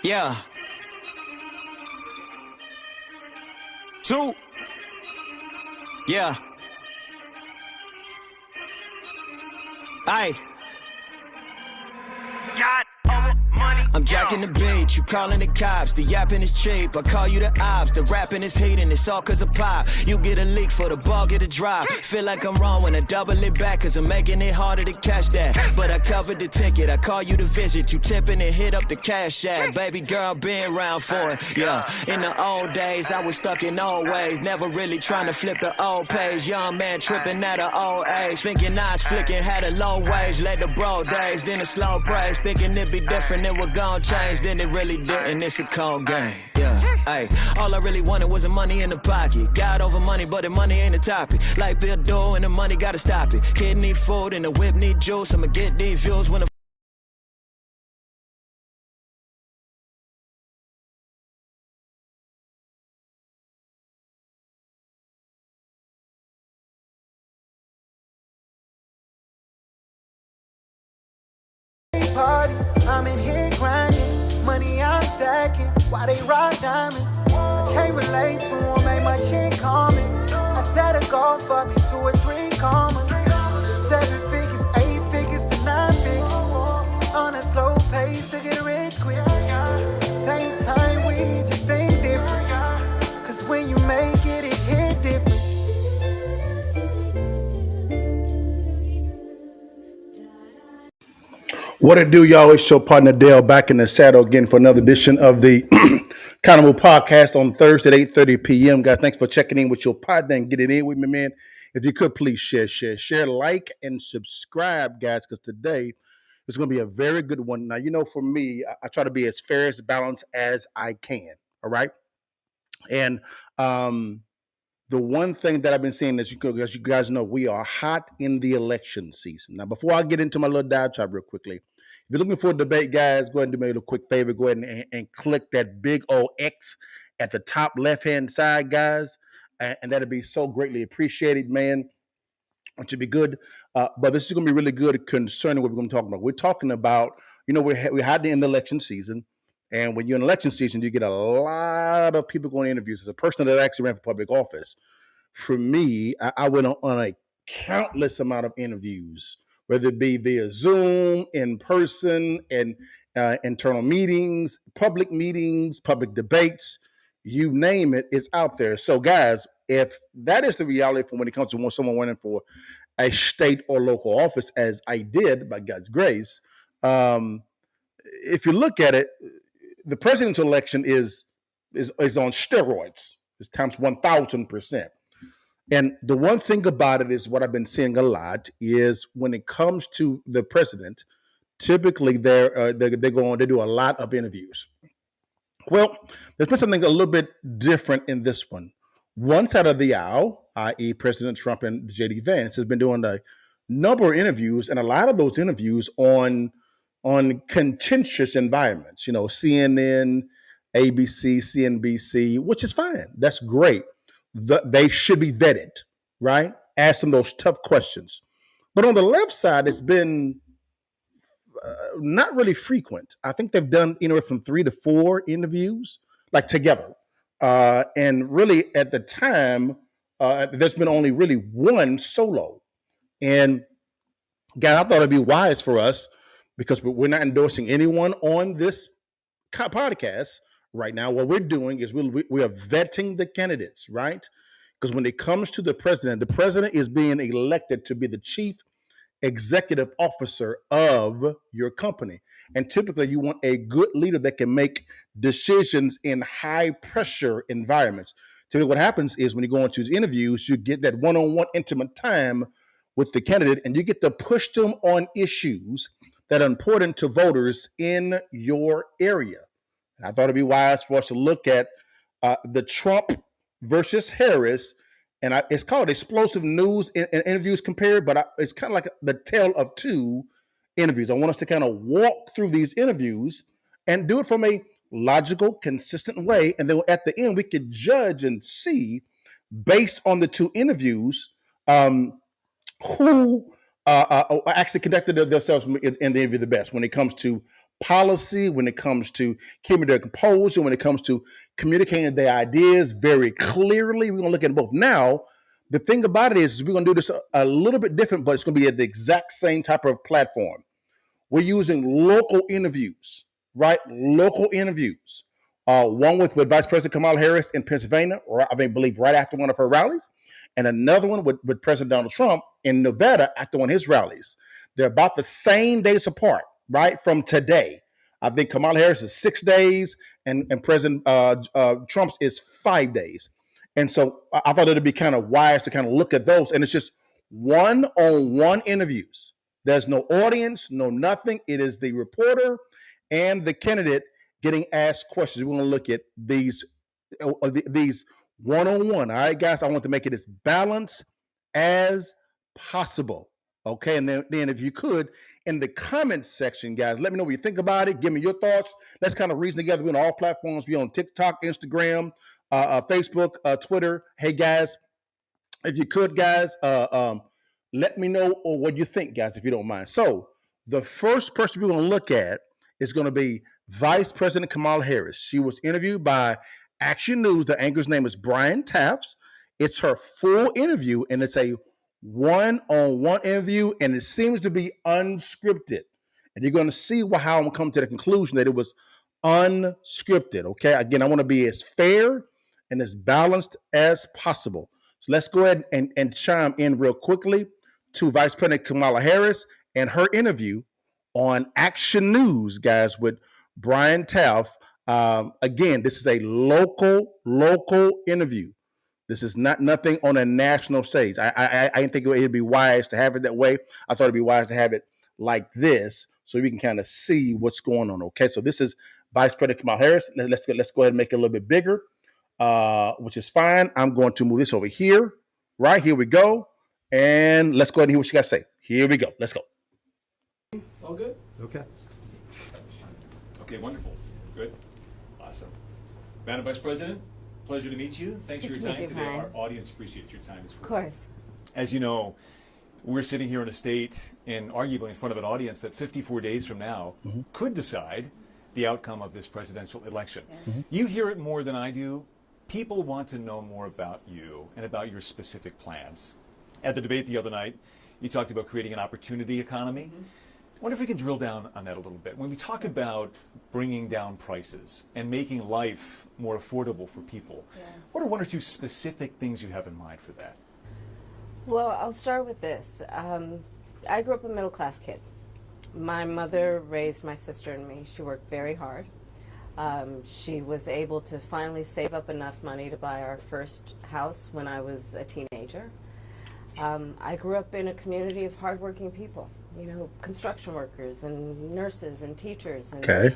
Yeah. Two. Yeah. Aye. I'm jacking the beat, you calling the cops, the yapping is cheap, I call you the ops, the rapping is heating, it's all cause of pop, you get a leak for the ball, get a drop, feel like I'm wrong when I double it back, cause I'm making it harder to catch that, but I covered the ticket, I call you to visit, you tipping and hit up the cash app, baby girl been around for it, yeah, in the old days, I was stuck in old ways, never really trying to flip the old page, young man tripping at an old age, thinking I was flicking, had a low wage, led the bro days, then a slow praise, thinking it'd be different, it would gon' change, then it really didn't, it's a cold game, yeah, ayy, all I really wanted was the money in the pocket, got over money, but the money ain't the topic, like Bill Doe and the money gotta stop it, kid need food and the whip need juice, I'ma get these views when the party, I'm in here grinding, money I'm stacking, why they rock diamonds, I can't relate to them, ain't much shit common, I set a goal for me 2 or 3 commas, 7 figures, 8 figures to 9 figures, on a slow pace to get rich quick, same time we just think different, cause when you make it, it hit different. What it do, y'all? It's your partner Dale back in the saddle again for another edition of the Countermoves Podcast on Thursday at 8:30 p.m. Guys, thanks for checking in with your partner and getting in with me, man. If you could, please share, like, and subscribe, guys, because today is going to be a very good one. Now, for me, I try to be as fair as balanced as I can, all right? And the one thing that I've been seeing, as you guys know, we are hot in the election season. Now, before I get into my little diatribe real quickly, if you're looking for a debate, guys, go ahead and do me a little quick favor. Go ahead and click that big old X at the top left-hand side, guys. And that'll be so greatly appreciated, man. It should be good. But this is going to be really good concerning what we're going to talk about. We're talking about, we're hiding in the election season. And when you're in election season, you get a lot of people going to interviews. As a person that actually ran for public office, for me, I went on a countless amount of interviews, whether it be via Zoom, in person, and internal meetings, public debates, you name it, it's out there. So, guys, if that is the reality for when it comes to someone running for a state or local office, as I did by God's grace, if you look at it, the presidential election is on steroids. It's times 1,000%. And the one thing about it is what I've been seeing a lot is when it comes to the president, typically they do a lot of interviews. Well, there's been something a little bit different in this one. One side of the aisle, i.e., President Trump and J.D. Vance, has been doing a number of interviews, and a lot of those interviews on contentious environments. CNN, ABC, CNBC, which is fine. That's great. They should be vetted, right? Ask them those tough questions. But on the left side, it's been not really frequent. I think they've done anywhere from 3 to 4 interviews, like together. And really, at the time, there's been only really one solo. And God, I thought it'd be wise for us, because we're not endorsing anyone on this podcast right now. What we're doing is we are vetting the candidates, right? Because when it comes to the president is being elected to be the chief executive officer of your company. And typically you want a good leader that can make decisions in high pressure environments. Typically what happens is when you go into interviews, you get that one-on-one intimate time with the candidate, and you get to push them on issues that are important to voters in your area. And I thought it'd be wise for us to look at the Trump versus Harris, and it's called explosive news and interviews compared, but it's kind of like the tale of two interviews. I want us to kind of walk through these interviews and do it from a logical, consistent way, and then at the end we could judge and see, based on the two interviews, who actually conducted themselves in the interview the best when it comes to policy, when it comes to keeping their composure, when it comes to communicating their ideas very clearly. We're going to look at both. Now, the thing about it is we're going to do this a little bit different, but it's going to be at the exact same type of platform. We're using local interviews, right? Local interviews. One with Vice President Kamala Harris in Pennsylvania, or I believe right after one of her rallies, and another one with President Donald Trump in Nevada after one of his rallies. They're about the same days apart, right? From today. I think Kamala Harris is 6 days and President Trump's is 5 days. And so I thought it'd be kind of wise to kind of look at those. And it's just one-on-one interviews. There's no audience, no nothing. It is the reporter and the candidate getting asked questions. We're going to look at these one-on-one. All right, guys, I want to make it as balanced as possible. Okay, and then if you could, in the comments section, guys, let me know what you think about it. Give me your thoughts. Let's kind of reason together. We're on all platforms. We're on TikTok, Instagram, Facebook, Twitter. Hey, guys, if you could, guys, let me know what you think, guys, if you don't mind. So the first person we're going to look at is going to be Vice President Kamala Harris. She was interviewed by Action News. The anchor's name is Brian Tafts. It's her full interview, and it's a one-on-one interview, and it seems to be unscripted. And you're going to see how I'm coming to the conclusion that it was unscripted. Okay, again, I want to be as fair and as balanced as possible. So let's go ahead and chime in real quickly to Vice President Kamala Harris and her interview on Action News, guys, with Brian Taft. Again, this is a local interview. This is nothing on a national stage. I didn't think it'd be wise to have it that way. I thought it'd be wise to have it like this so we can kind of see what's going on. Okay, so this is Vice President Kamala Harris. Let's go ahead and make it a little bit bigger, which is fine. I'm going to move this over here. Right, here we go. And let's go ahead and hear what you got to say. Here we go. Let's go. All good? Okay. Okay, wonderful. Good. Awesome. Madam Vice President, pleasure to meet you. Thanks for your time today. Brian. Our audience appreciates your time as well. Of course. As you know, we're sitting here in a state and arguably in front of an audience that 54 days from now could decide the outcome of this presidential election. Yeah. You hear it more than I do. People want to know more about you and about your specific plans. At the debate the other night, you talked about creating an opportunity economy. I wonder if we can drill down on that a little bit. When we talk about bringing down prices and making life more affordable for people, what are one or two specific things you have in mind for that? Well, I'll start with this. I grew up a middle-class kid. My mother raised my sister and me. She worked very hard. She was able to finally save up enough money to buy our first house when I was a teenager. I grew up in a community of hardworking people, you know, construction workers and nurses and teachers. And Okay.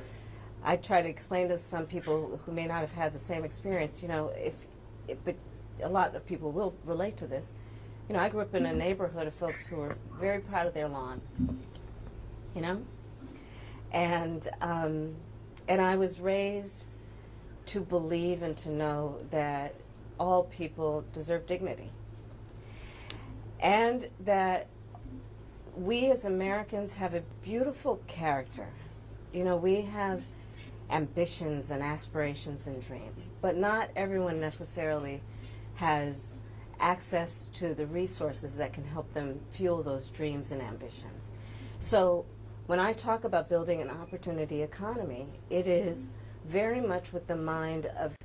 I try to explain to some people who may not have had the same experience, you know, but a lot of people will relate to this. You know, I grew up in a neighborhood of folks who were very proud of their lawn, you know, and I was raised to believe and to know that all people deserve dignity, and that we as Americans have a beautiful character. You know, we have ambitions and aspirations and dreams, but not everyone necessarily has access to the resources that can help them fuel those dreams and ambitions. So when I talk about building an opportunity economy, it is very much with the mind of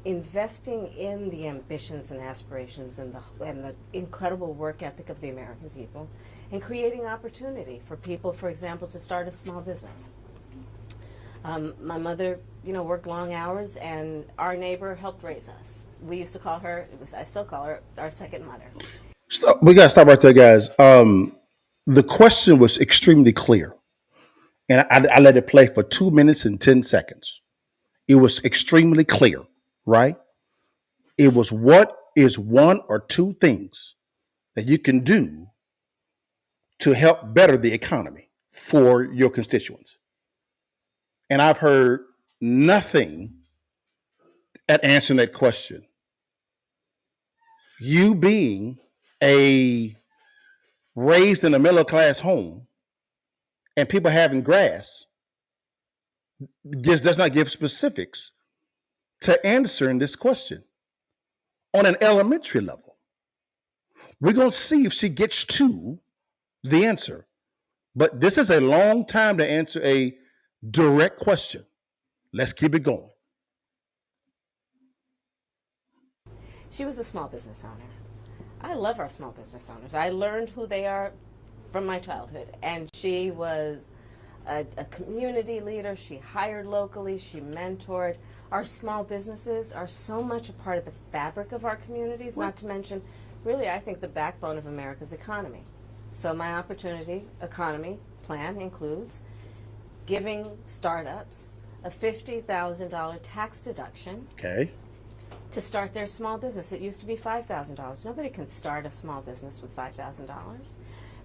investing in the ambitions and aspirations and the incredible work ethic of the American people, and creating opportunity for people, for example, to start a small business. My mother, you know, worked long hours, and our neighbor helped raise us. We used to call her, I still call her, our second mother. We got to stop right there, guys. The question was extremely clear, and I let it play for 2 minutes and 10 seconds. It was extremely clear, right? It was, what is one or two things that you can do to help better the economy for your constituents? And I've heard nothing at answering that question. You being raised in a middle class home and people having grass does not give specifics to answering this question on an elementary level. We're going to see if she gets to the answer. But this is a long time to answer a direct question. Let's keep it going. She was a small business owner. I love our small business owners. I learned who they are from my childhood. And she was a community leader. She hired locally. She mentored. Our small businesses are so much a part of the fabric of our communities, not to mention, really, I think, the backbone of America's economy. So my opportunity economy plan includes giving startups a $50,000 tax deduction to start their small business. It used to be $5,000. Nobody can start a small business with $5,000.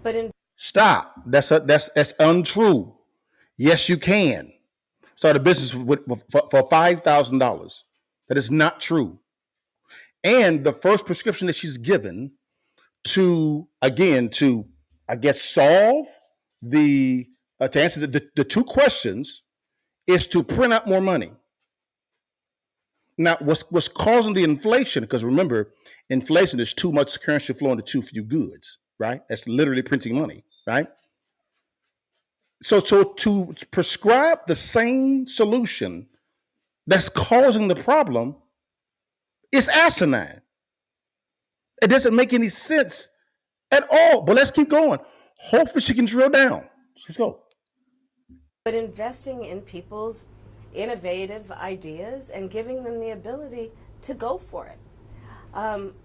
But in Stop. That's untrue. Yes, you can start a business for $5,000. That is not true. And the first prescription that she's given to I guess, solve to answer the two questions is to print out more money. Now, what's causing the inflation? Because remember, inflation is too much currency flowing to too few goods, right? That's literally printing money, right? So to prescribe the same solution that's causing the problem is asinine. It doesn't make any sense at all. But let's keep going. Hopefully she can drill down. Let's go. But investing in people's innovative ideas and giving them the ability to go for it.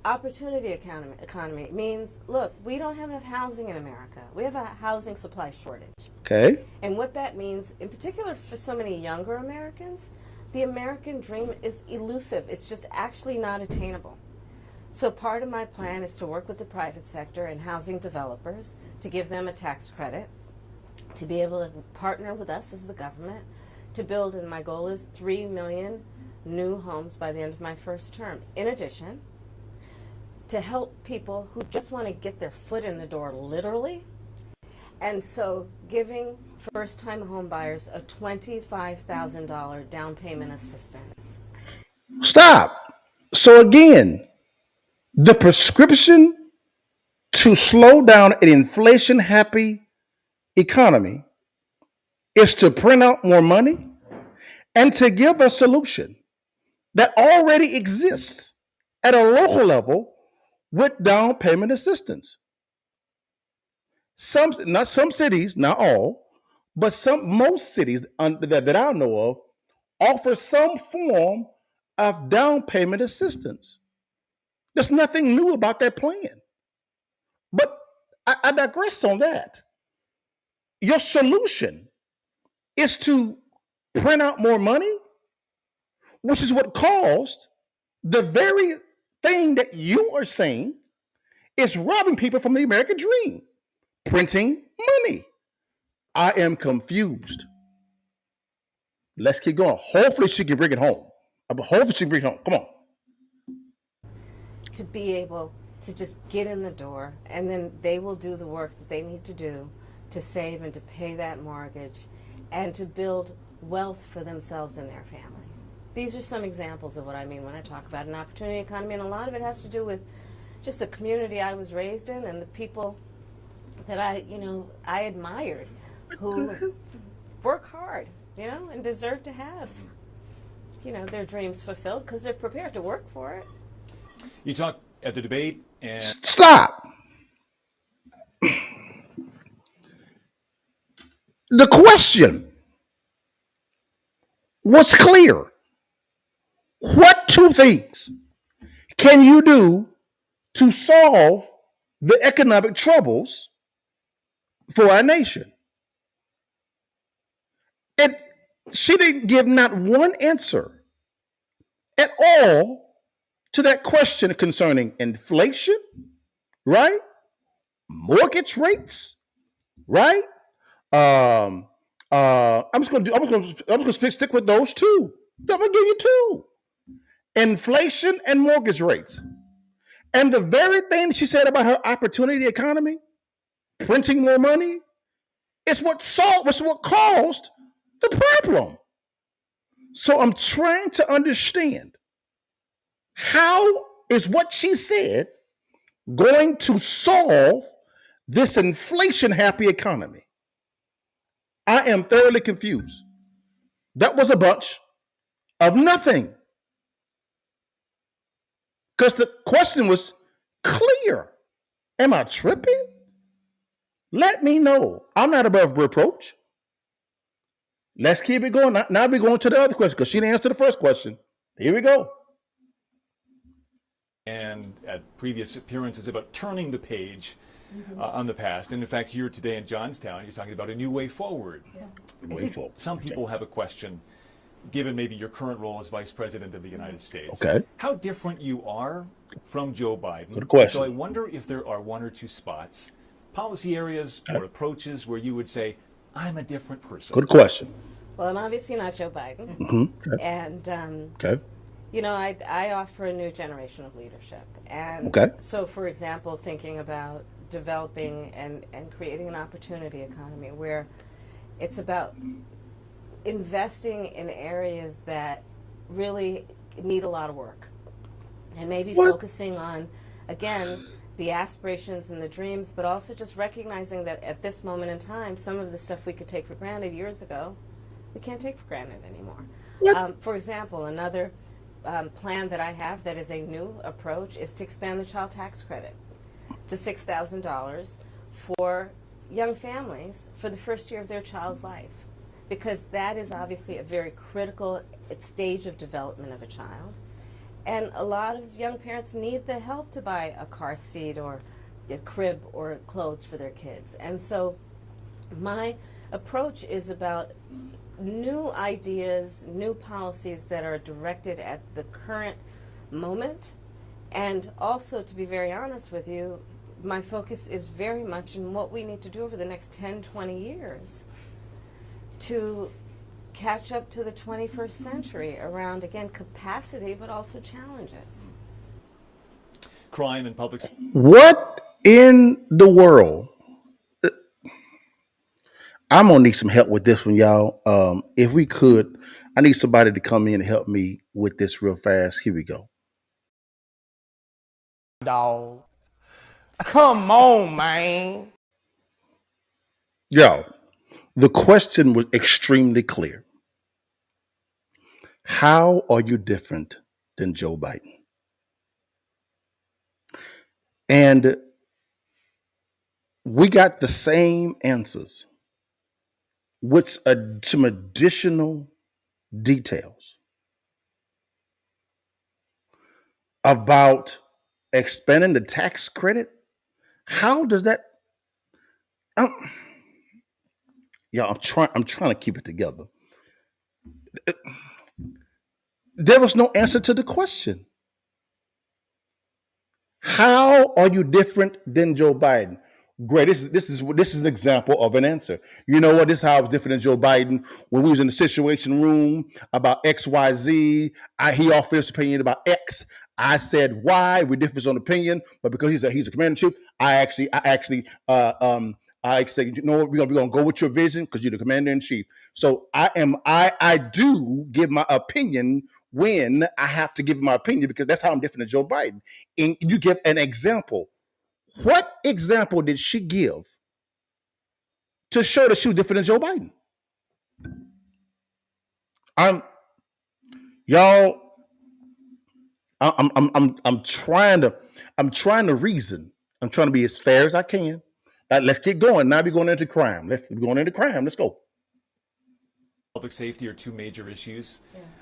Opportunity economy means, look, we don't have enough housing in America. We have a housing supply shortage. Okay. And what that means, in particular for so many younger Americans, the American dream is elusive. It's just actually not attainable. So part of my plan is to work with the private sector and housing developers to give them a tax credit, to be able to partner with us as the government, to build, and my goal is 3 million new homes by the end of my first term. In addition, to help people who just want to get their foot in the door, literally. And so giving first-time home buyers a $25,000 down payment assistance. Stop. So again, the prescription to slow down an inflation-happy economy is to print out more money and to give a solution that already exists at a local level with down payment assistance. Not some cities, not all, but most cities that I know of offer some form of down payment assistance. There's nothing new about that plan. But I digress on that. Your solution is to print out more money, which is what caused the very thing that you are saying is robbing people from the American dream, printing money. I am confused. Let's keep going. Hopefully she can bring it home. Come on. To be able to just get in the door, and then they will do the work that they need to do to save and to pay that mortgage and to build wealth for themselves and their family. These are some examples of what I mean when I talk about an opportunity economy, and a lot of it has to do with just the community I was raised in and the people that I admired who work hard, and deserve to have, their dreams fulfilled because they're prepared to work for it. You talked at the debate and... Stop. The question was clear. What two things can you do to solve the economic troubles for our nation? And she didn't give not one answer at all to that question concerning inflation, right? Mortgage rates, right? I'm just gonna stick with those two. I'm gonna give you two: inflation and mortgage rates. And the very thing she said about her opportunity economy, printing more money, is what caused the problem. So I'm trying to understand, how is what she said going to solve this inflation happy economy? I am thoroughly confused. That was a bunch of nothing. Because the question was clear. Am I tripping? Let me know. I'm not above reproach. Let's keep it going. Now we're going to the other question because she didn't answer the first question. Here we go. And at previous appearances about turning the page on the past. And in fact, here today in Johnstown, you're talking about a new way forward. Yeah. Way forward. Some people have a question, given maybe your current role as Vice President of the United States. Okay. How different you are from Joe Biden. Good question. So I wonder if there are one or two spots, policy areas or approaches where you would say, I'm a different person. Good question. Well, I'm obviously not Joe Biden. Mm-hmm. Okay. And, Okay. you know, I offer a new generation of leadership. And Okay. so, for example, thinking about developing and creating an opportunity economy where it's about investing in areas that really need a lot of work. And maybe focusing on, again, the aspirations and the dreams, but also just recognizing that at this moment in time, some of the stuff we could take for granted years ago, we can't take for granted anymore. For example, another plan that I have that is a new approach is to expand the child tax credit to $6,000 for young families for the first year of their child's life, because that is obviously a very critical stage of development of a child. And a lot of young parents need the help to buy a car seat or a crib or clothes for their kids. And so my approach is about new ideas, new policies that are directed at the current moment. And also, to be very honest with you, my focus is very much in what we need to do over the next 10, 20 years to catch up to the 21st century around, again, capacity, but also challenges. Crime and public. What in the world? I'm gonna need some help with this one, y'all. If we could, I need somebody to come in and help me with this real fast. Here we go. Dog. Come on, man. Yo, the question was extremely clear. How are you different than Joe Biden? And we got the same answers with some additional details about expanding the tax credit. How does that? I'm trying to keep it together. There was no answer to the question. How are you different than Joe Biden? Great. This is an example of an answer. You know what? This is how I was different than Joe Biden when we was in the Situation Room about X, Y, Z. He offered his opinion about X. I said Y. We differ on opinion, but because he's a commander in chief, I said, you know what? We're gonna go with your vision because you're the commander in chief. So I do give my opinion when I have to give my opinion because that's how I'm different than Joe Biden. And you give an example. What example did she give to show that she was different than Joe Biden? I'm trying to reason. I'm trying to be as fair as I can. Let's keep going. Now we're going into crime. Let's go. Public safety are two major issues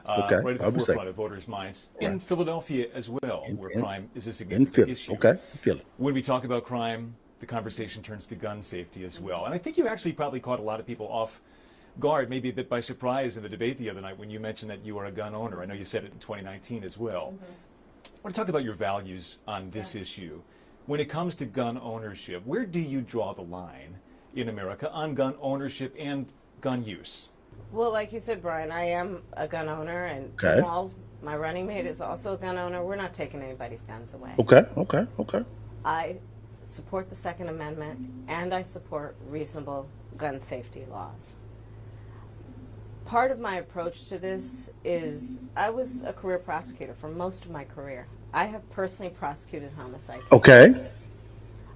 Okay. right at the forefront of voters' minds. In Philadelphia as well, where crime is a significant issue. Okay, I feel it. When we talk about crime, the conversation turns to gun safety as well. And I think you actually probably caught a lot of people off guard, maybe a bit by surprise in the debate the other night when you mentioned that you are a gun owner. I know you said it in 2019 as well. I want to talk about your values on this issue. When it comes to gun ownership, where do you draw the line in America on gun ownership and gun use? Well, like you said, Brian, I am a gun owner, and Tim Walz, my running mate, is also a gun owner. We're not taking anybody's guns away. Okay. I support the Second Amendment, and I support reasonable gun safety laws. part of my approach to this is I was a career prosecutor for most of my career. I have personally prosecuted homicide cases. Okay.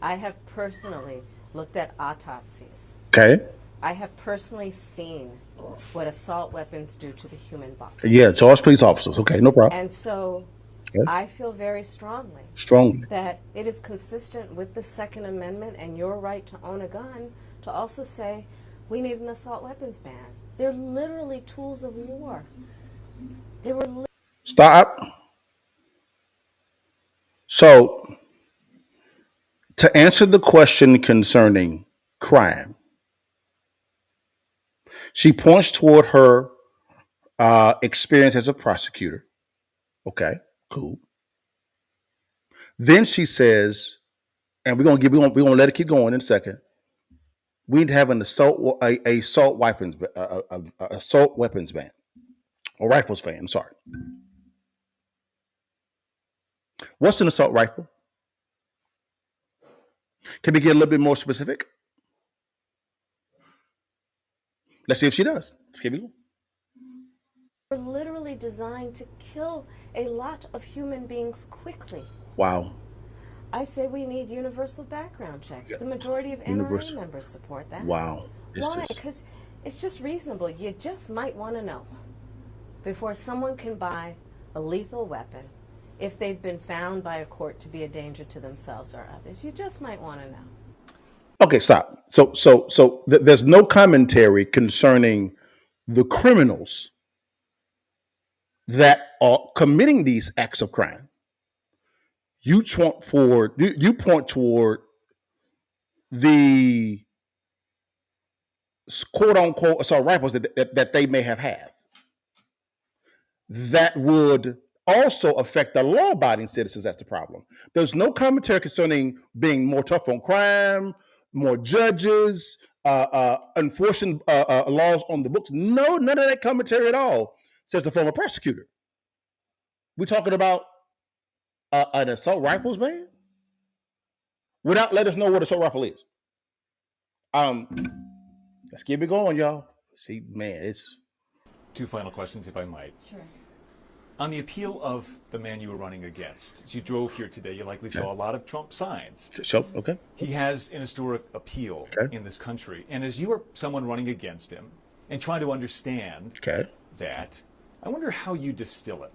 I have personally looked at autopsies. Okay. I have personally seen what assault weapons do to the human body. Yeah, charged police officers. Okay, no problem. And so I feel very strongly that it is consistent with the Second Amendment and your right to own a gun to also say we need an assault weapons ban. They're literally tools of war. They were Stop. So, to answer the question concerning crime, she points toward her experience as a prosecutor. Okay, cool. Then she says, and we're gonna let it keep going in a second. We need to have an assault weapons ban or rifles ban. I'm sorry. What's an assault rifle? Can we get a little bit more specific? Let's see if she does. Let's keep it going. were literally designed to kill a lot of human beings quickly. Wow. I say we need universal background checks. The majority of NRA members support that. Wow. Why? Because it's just reasonable. You just might want to know before someone can buy a lethal weapon if they've been found by a court to be a danger to themselves or others. You just might want to know. Okay, stop. So there's no commentary concerning the criminals that are committing these acts of crime. You point toward the quote unquote assault rifles that they may have had that would also affect the law-abiding citizens. That's the problem. There's no commentary concerning being more tough on crime, more judges, enforcing laws on the books. No, none of that commentary at all, says the former prosecutor. We're talking about an assault rifles ban without letting us know what assault rifle is. Let's keep it going, y'all. See, man, it's... Two final questions, if I might. Sure. On the appeal of the man you were running against, as you drove here today, you likely saw a lot of Trump signs. So, okay. He has an historic appeal in this country. And as you are someone running against him and trying to understand that, I wonder how you distill it.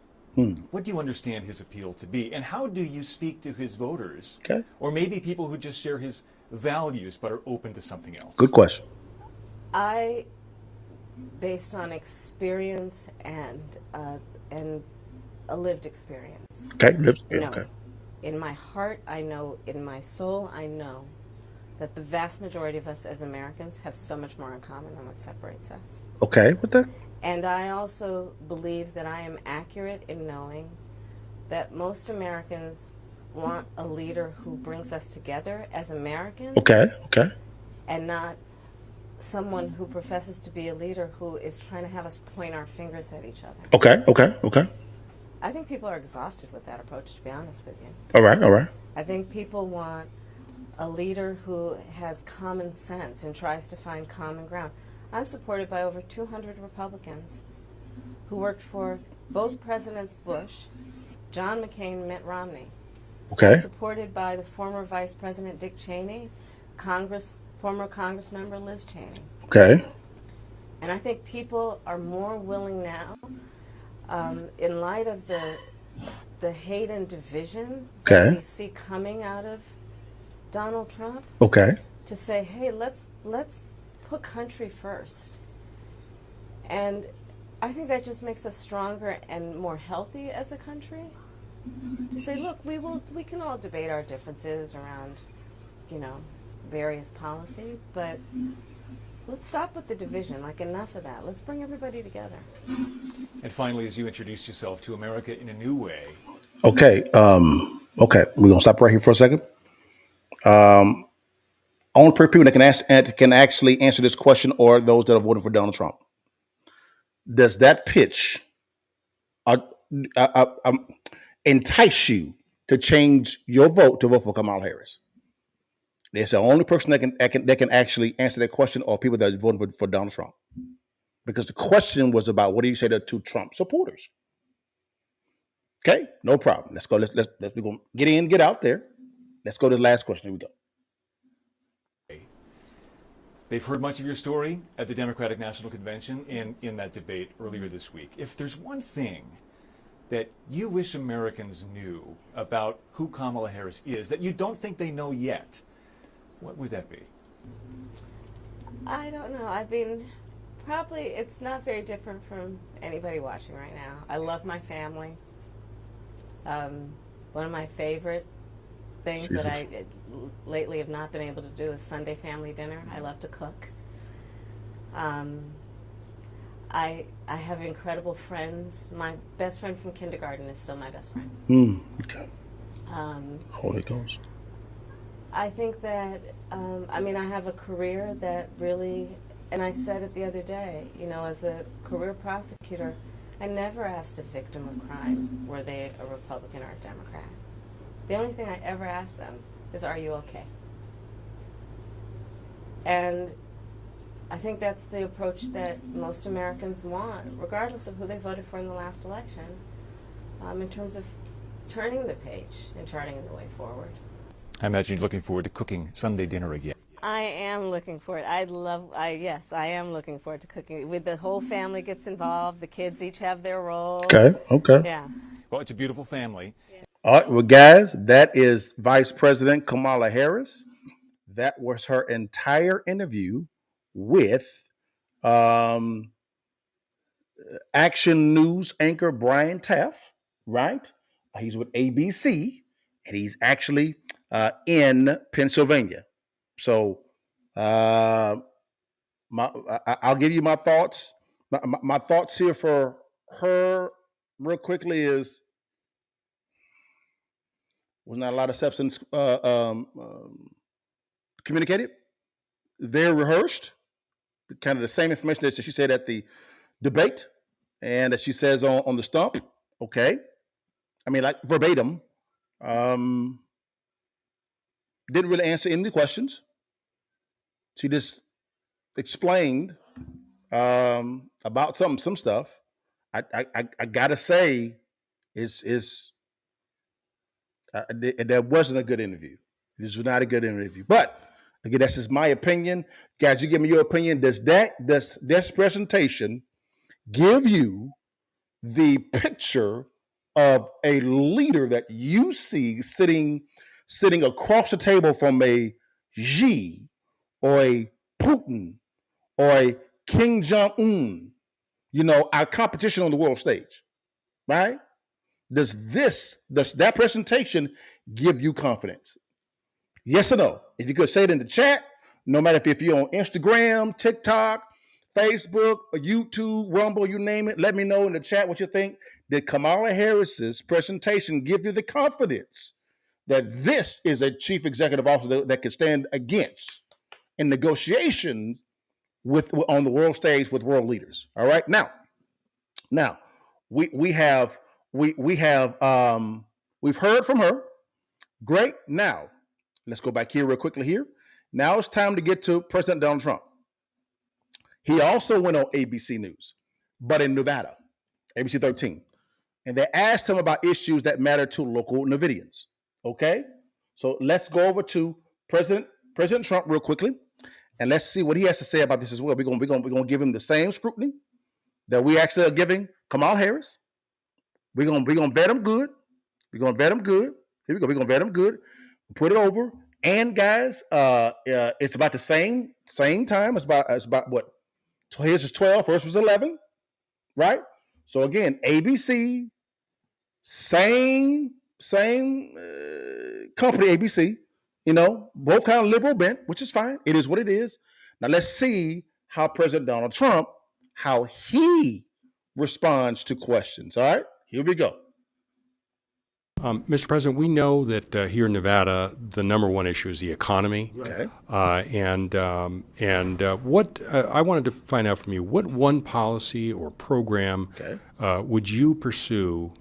What do you understand his appeal to be? And how do you speak to his voters? Or maybe people who just share his values but are open to something else? Good question. I, based on experience and a lived experience. In my heart, I know, in my soul, I know that the vast majority of us as Americans have so much more in common than what separates us. Okay, what the? And I also believe that I am accurate in knowing that most Americans want a leader who brings us together as Americans. Okay. And not someone who professes to be a leader who is trying to have us point our fingers at each other. Okay. I think people are exhausted with that approach, to be honest with you. All right. I think people want a leader who has common sense and tries to find common ground. I'm supported by over 200 Republicans who worked for both Presidents Bush, John McCain, Mitt Romney. Okay. I'm supported by the former Vice President Dick Cheney, former Congress member Liz Cheney. Okay. And I think people are more willing now, in light of the hate and division that we see coming out of Donald Trump, to say, hey, let's put country first. And I think that just makes us stronger and more healthy as a country. To say, look, we can all debate our differences around, various policies, but let's stop with the division. Like, enough of that. Let's bring everybody together. And finally, as you introduce yourself to America in a new way. Okay. We're gonna stop right here for a second. Only people that can actually answer this question are those that are voting for Donald Trump. Does that pitch entice you to change your vote to vote for Kamala Harris? That's the only person that can actually answer that question, or people that are voting for Donald Trump. because the question was about what do you say to Trump supporters? Okay, no problem. Let's go. Let's we're gonna get in, get out there. Let's go to the last question. Here we go. They've heard much of your story at the Democratic National Convention and in that debate earlier this week. If there's one thing that you wish Americans knew about who Kamala Harris is that you don't think they know yet, what would that be? I don't know. I mean, probably it's not very different from anybody watching right now. I love my family. One of my favorite things that I lately have not been able to do is Sunday family dinner. I love to cook. I have incredible friends. My best friend from kindergarten is still my best friend. Okay. Holy Ghost. I think that, I mean, I have a career that really, and I said it the other day, you know, as a career prosecutor, I never asked a victim of crime, were they a Republican or a Democrat. The only thing I ever asked them is, are you okay? And I think that's the approach that most Americans want, regardless of who they voted for in the last election, in terms of turning the page and charting the way forward. I imagine you're looking forward to cooking Sunday dinner again. I am looking forward. Yes, I am looking forward to cooking. With the whole family gets involved, the kids each have their role. Okay. Yeah. Well, it's a beautiful family. All right, well, guys, that is Vice President Kamala Harris. That was her entire interview with Action News anchor Brian Taff, right? He's with ABC, and he's actually in Pennsylvania. So I'll give you my thoughts. My thoughts here for her real quickly is was not a lot of substance communicated. Very rehearsed. Kind of the same information that she said at the debate and that she says on the stump. Okay. I mean, like verbatim. Didn't really answer any questions. She just explained about some stuff. I gotta say, that wasn't a good interview. This was not a good interview. But again, that's just my opinion. Guys, you give me your opinion. Does this presentation give you the picture of a leader that you see sitting across the table from a Xi or a Putin or a Kim Jong-un, you know, our competition on the world stage, right? Does that presentation give you confidence? Yes or no? If you could say it in the chat, no matter if you're on Instagram, TikTok, Facebook, or YouTube, Rumble, you name it, let me know in the chat what you think. Did Kamala Harris's presentation give you the confidence that this is a chief executive officer that can stand against in negotiations on the world stage with world leaders? All right. Now, we've heard from her. Great. Now, let's go back here real quickly here. Now it's time to get to President Donald Trump. He also went on ABC News, but in Nevada, ABC 13. And they asked him about issues that matter to local Nevadians. Okay? So let's go over to President Trump real quickly, and let's see what he has to say about this as well. We're gonna give him the same scrutiny that we actually are giving Kamala Harris. We're gonna vet him good. We're gonna vet him good. Here we go. We're gonna vet him good. Put it over. And guys, it's about the same time. It's about what? His is 12. First was 11, right? So again, ABC, same company, ABC. You know, both kind of liberal bent, which is fine. It is what it is. Now let's see how President Donald Trump, how he responds to questions. All right, here we go. Mr. President, we know that here in Nevada, the number one issue is the economy. Okay. What I wanted to find out from you, what one policy or program would you pursue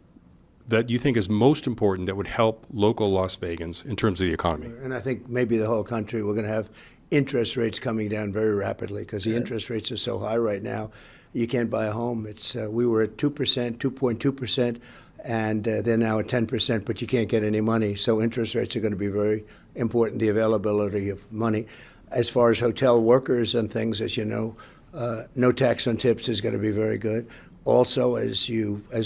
that you think is most important that would help local Las Vegans in terms of the economy? And I think maybe the whole country, we're going to have interest rates coming down very rapidly because the interest rates are so high right now. you can't buy a home. It's we were at 2%, 2.2%, and they're now at 10%, but you can't get any money. So interest rates are going to be very important, the availability of money. As far as hotel workers and things, as you know, no tax on tips is going to be very good. Also, as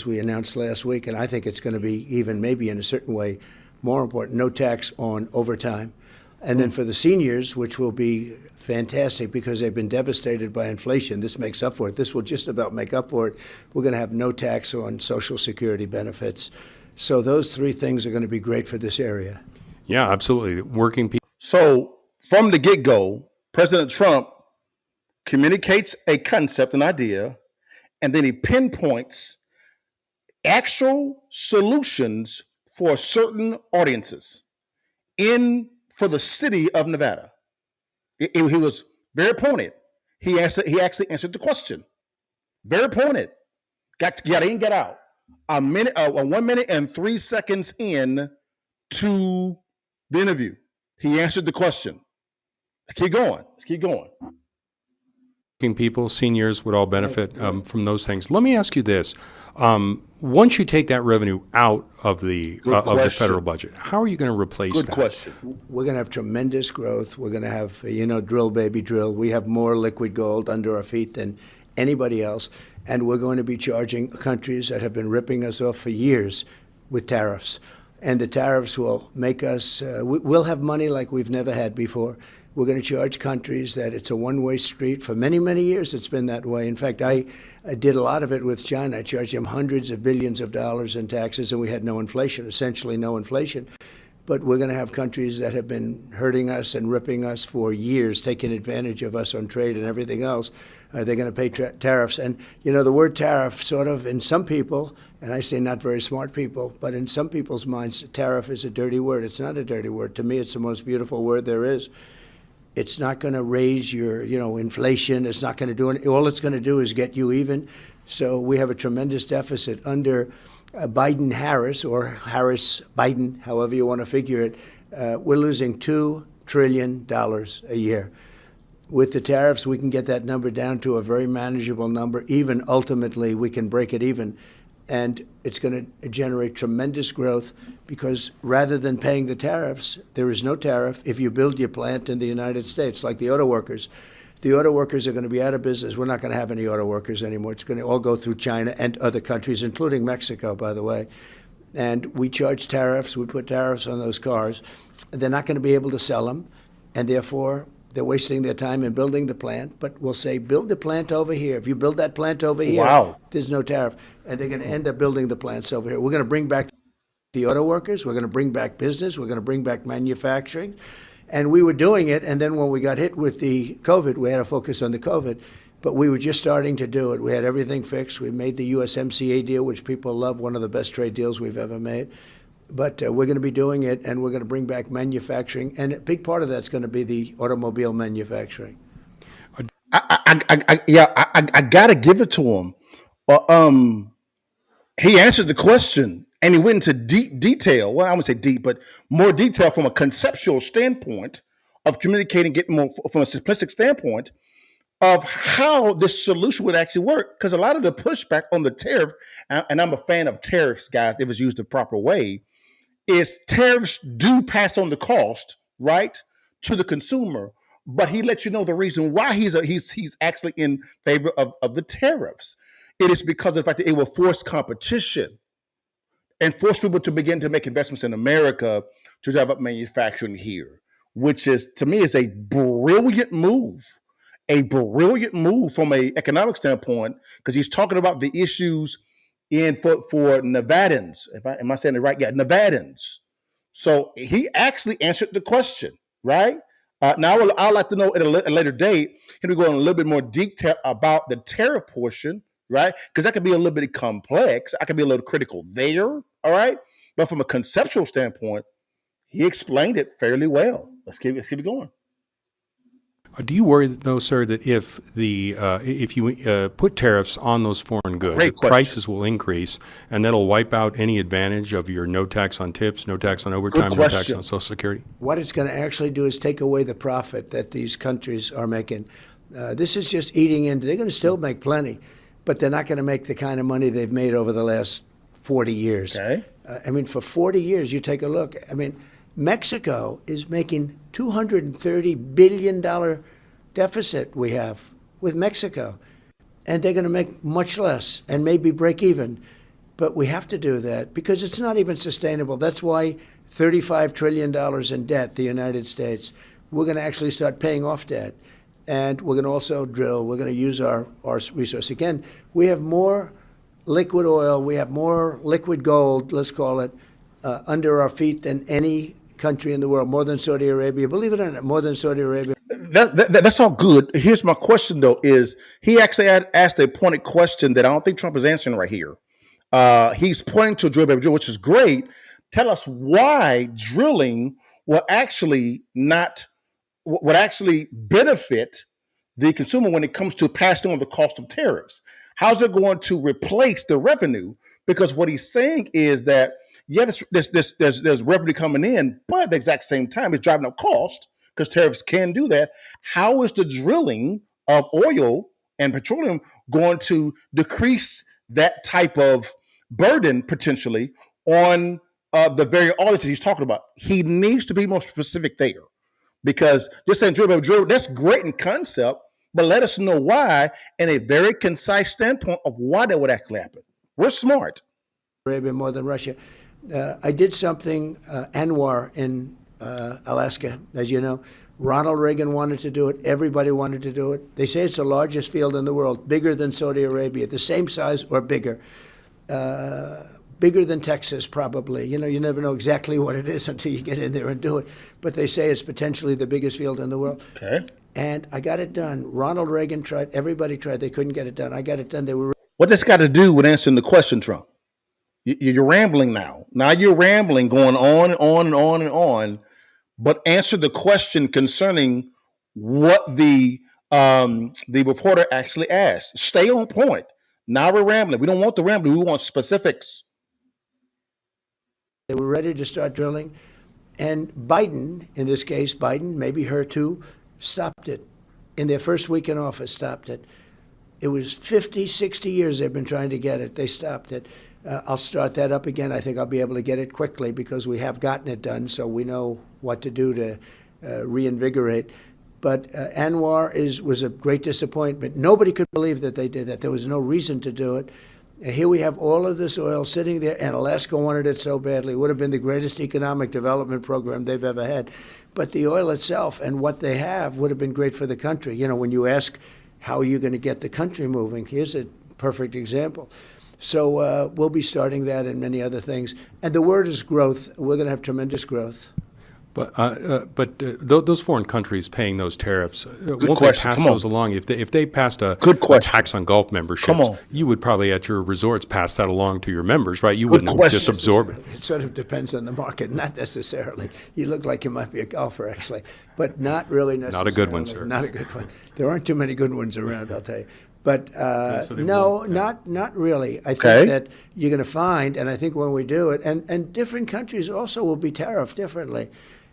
we announced last week, and I think it's going to be even maybe in a certain way more important, no tax on overtime. And then for the seniors, which will be fantastic because they've been devastated by inflation, this makes up for it. This will just about make up for it. We're going to have no tax on Social Security benefits. So those three things are going to be great for this area. Yeah, absolutely. Working people. So from the get-go, President Trump communicates a concept, an idea, and then he pinpoints actual solutions for certain audiences for the city of Nevada. He was very pointed. He actually answered the question. Very pointed. Got in, get out. 1 minute and 3 seconds in to the interview, he answered the question. Let's keep going. People, seniors would all benefit from those things. Let me ask you this. Once you take that revenue out of the federal budget, how are you going to replace that? Good question. We're going to have tremendous growth. We're going to have, drill, baby, drill. We have more liquid gold under our feet than anybody else. And we're going to be charging countries that have been ripping us off for years with tariffs. And the tariffs will make us, we'll have money like we've never had before. We're going to charge countries that it's a one-way street. For many, many years, it's been that way. In fact, I did a lot of it with China. I charged them hundreds of billions of dollars in taxes, and we had no inflation, essentially no inflation. But we're going to have countries that have been hurting us and ripping us for years, taking advantage of us on trade and everything else. They're going to pay tariffs. And, the word tariff sort of, in some people, and I say not very smart people, but in some people's minds, tariff is a dirty word. It's not a dirty word. To me, it's the most beautiful word there is. It's not going to raise your, inflation. It's not going to do anything. All it's going to do is get you even. So we have a tremendous deficit under Biden-Harris or Harris-Biden, however you want to figure it. We're losing $2 trillion a year. With the tariffs, we can get that number down to a very manageable number. Even ultimately, we can break it even. And it's going to generate tremendous growth because rather than paying the tariffs, there is no tariff if you build your plant in the United States, like the auto workers. The auto workers are going to be out of business. We're not going to have any auto workers anymore. It's going to all go through China and other countries, including Mexico, by the way. And we charge tariffs. We put tariffs on those cars. They're not going to be able to sell them, and therefore they're wasting their time in building the plant. But we'll say, build the plant over here. If you build that plant over here, there's no tariff. And they're going to end up building the plants over here. We're going to bring back the auto workers. We're going to bring back business. We're going to bring back manufacturing. And we were doing it. And then when we got hit with the COVID, we had to focus on the COVID. But we were just starting to do it. We had everything fixed. We made the USMCA deal, which people love, one of the best trade deals we've ever made. But we're going to be doing it, and we're going to bring back manufacturing. And a big part of that's going to be the automobile manufacturing. I got to give it to him. He answered the question, and he went into deep detail. Well, I wouldn't say deep, but more detail from a conceptual standpoint of communicating, getting more from a simplistic standpoint of how this solution would actually work. Because a lot of the pushback on the tariff, and I'm a fan of tariffs, guys, if it's used the proper way, is tariffs do pass on the cost, right, to the consumer. But he lets you know the reason why he's actually in favor of the tariffs. It is because of the fact that it will force competition and force people to begin to make investments in America to drive up manufacturing here, which is, to me, is a brilliant move from an economic standpoint, because he's talking about the issues for Nevadans. Am I saying it right? Yeah, Nevadans. So he actually answered the question, right? Now I'd like to know at a later date, can we go in a little bit more detail about the tariff portion, right? Because that could be a little bit complex. I could be a little critical there, all right? But from a conceptual standpoint, he explained it fairly well. Let's keep it going. Do you worry, though, sir, that if you put tariffs on those foreign goods, the prices will increase, and that'll wipe out any advantage of your no tax on tips, no tax on overtime, no tax on Social Security? What it's going to actually do is take away the profit that these countries are making. This is just eating into. They're going to still make plenty, but they're not going to make the kind of money they've made over the last 40 years. Okay. I mean, for 40 years, you take a look. I mean, Mexico is making $230 billion deficit we have with Mexico. And they're going to make much less and maybe break even. But we have to do that because it's not even sustainable. That's why $35 trillion in debt, the United States. We're going to actually start paying off debt. And we're going to also drill. We're going to use our resource. Again, we have more liquid oil. We have more liquid gold, let's call it, under our feet than any country in the world, more than Saudi Arabia. Believe it or not, more than Saudi Arabia. That's all good. Here's my question, though, is he actually asked a pointed question that I don't think Trump is answering right here. He's pointing to drill, baby, drill, which is great. Tell us why drilling will actually benefit the consumer when it comes to passing on the cost of tariffs. How's it going to replace the revenue? Because what he's saying is that, yeah, there's revenue coming in, but at the exact same time, it's driving up cost because tariffs can do that. How is the drilling of oil and petroleum going to decrease that type of burden potentially on the very audience that he's talking about? He needs to be more specific there because just saying drill, that's great in concept, but let us know why in a very concise standpoint of why that would actually happen. We're smart. Arabia more than Russia. I did something, Anwar in Alaska, as you know. Ronald Reagan wanted to do it. Everybody wanted to do it. They say it's the largest field in the world, bigger than Saudi Arabia, the same size or bigger. Bigger than Texas, probably. You know, you never know exactly what it is until you get in there and do it. But they say it's potentially the biggest field in the world. Okay. And I got it done. Ronald Reagan tried. Everybody tried. They couldn't get it done. I got it done. They were. What this got to do with answering the question, Trump? You're rambling now. Now you're rambling, going on and on and on and on. But answer the question concerning what the reporter actually asked. Stay on point. Now we're rambling. We don't want the rambling. We want specifics. They were ready to start drilling. And Biden, in this case, Biden, maybe her too, stopped it. In their first week in office, stopped it. It was 50, 60 years they've been trying to get it. They stopped it. I'll start that up again. I think I'll be able to get it quickly because we have gotten it done, so we know what to do to reinvigorate. But Anwar was a great disappointment. Nobody could believe that they did that. There was no reason to do it. Here we have all of this oil sitting there, and Alaska wanted it so badly. It would have been the greatest economic development program they've ever had. But the oil itself and what they have would have been great for the country. You know, when you ask, how are you going to get the country moving? Here's a perfect example. So we'll be starting that and many other things. And the word is growth. We're going to have tremendous growth. But those foreign countries paying those tariffs, won't question. they pass Come on. those along? If they passed a tax on golf memberships, Come on. you would probably at your resorts pass that along to your members, right? You wouldn't just absorb it. It sort of depends on the market, not necessarily. You look like you might be a golfer, actually, but not really necessarily. Not a good one, sir. Not a good one. There aren't too many good ones around, I'll tell you. But so they no, won't, yeah. not really. I think Okay. that you're going to find, and I think when we do it, and different countries also will be tariffed differently.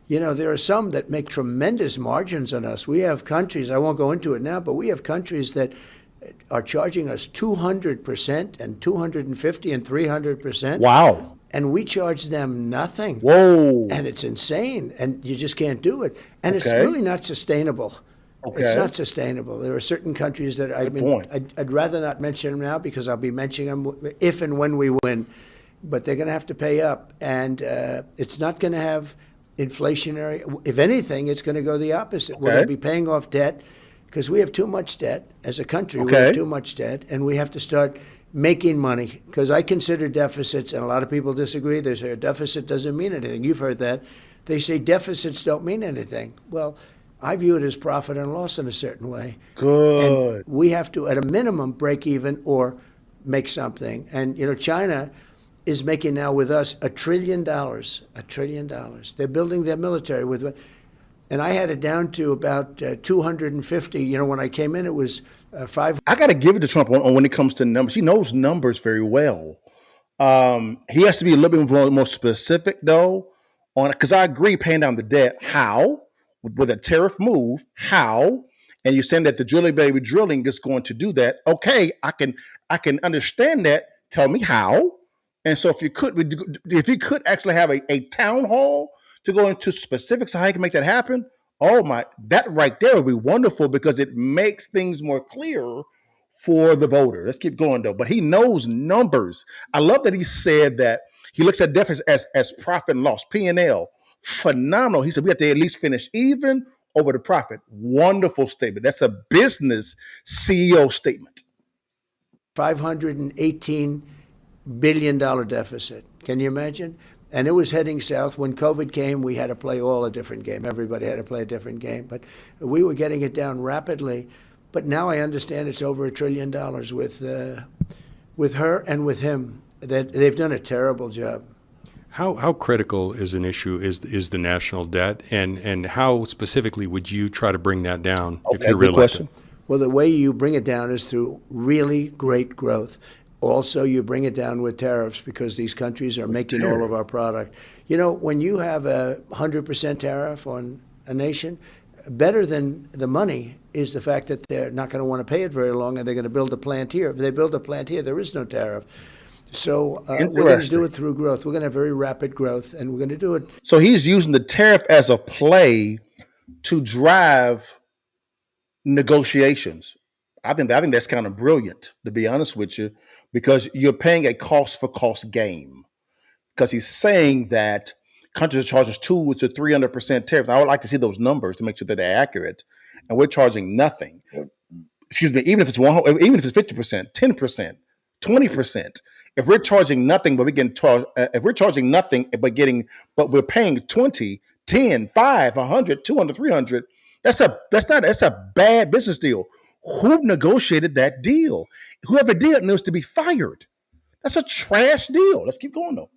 You know, there are some that make tremendous margins on us. We have countries, I won't go into it now, but we have countries that are charging us 200% and 250 and 300%. Wow. And we charge them nothing. Whoa. And it's insane, and you just can't do it. And it's Okay. really not sustainable. Okay. It's not sustainable. There are certain countries that point. I'd rather not mention them now because I'll be mentioning them if and when we win. But they're going to have to pay up, and it's not going to have inflationary. If anything, it's going to go the opposite. We're Okay. going to be paying off debt because we have too much debt as a country. We Okay. have too much debt, and we have to start making money. Because I consider deficits, and a lot of people disagree. They say a deficit doesn't mean anything. You've heard that. They say deficits don't mean anything. Well, I view it as profit and loss in a certain way. Good. And we have to, at a minimum, break even or make something. And, you know, China is making now with us $1 trillion. $1 trillion. They're building their military with, and I had it down to about 250. You know, when I came in, it was 500. I got to give it to Trump on when it comes to numbers. He knows numbers very well. He has to be a little bit more specific, though, on it. Because I agree, paying down the debt. How? With a tariff move. How? and you're saying that the drilling baby drilling is going to do that. Okay, I can understand that. Tell me how. And so if you could actually have a town hall to go into specifics of how you can make that happen, oh my, that right there would be wonderful because it makes things more clear for the voter. Let's keep going though. But he knows numbers. I love that he said that he looks at deficits as profit and loss, P&L. Phenomenal. He said we have to at least finish even over the profit. Wonderful statement. That's a business CEO statement. $518 billion deficit. Can you imagine? And it was heading south. When COVID came, we had to play all a different game. Everybody had to play a different game. But we were getting it down rapidly. But now I understand it's over $1 trillion with her and with him. That they've done a terrible job. How critical is an issue is the national debt, and how specifically would you try to bring that down if you're reelected? Question. Well, the way you bring it down is through really great growth. Also, you bring it down with tariffs because these countries are making all of our product. You know, when you have a 100% tariff on a nation, better than the money is the fact that they're not going to want to pay it very long and they're going to build a plant here. If they build a plant here, there is no tariff. So we're going to do it through growth. We're going to have very rapid growth, and we're going to do it. So he's using the tariff as a play to drive negotiations. I think that's kind of brilliant, to be honest with you, because you're paying a cost for cost game. Because he's saying that countries are charging 200 to 300% tariffs. I would like to see those numbers to make sure that they're accurate, and we're charging nothing. Excuse me, even if it's 50%, 10%, 20%. If we're charging nothing, but we're paying 20, 10, 5, 100, 200, 300, that's a bad business deal. Who negotiated that deal? Whoever did needs to be fired. That's a trash deal. Let's keep going though.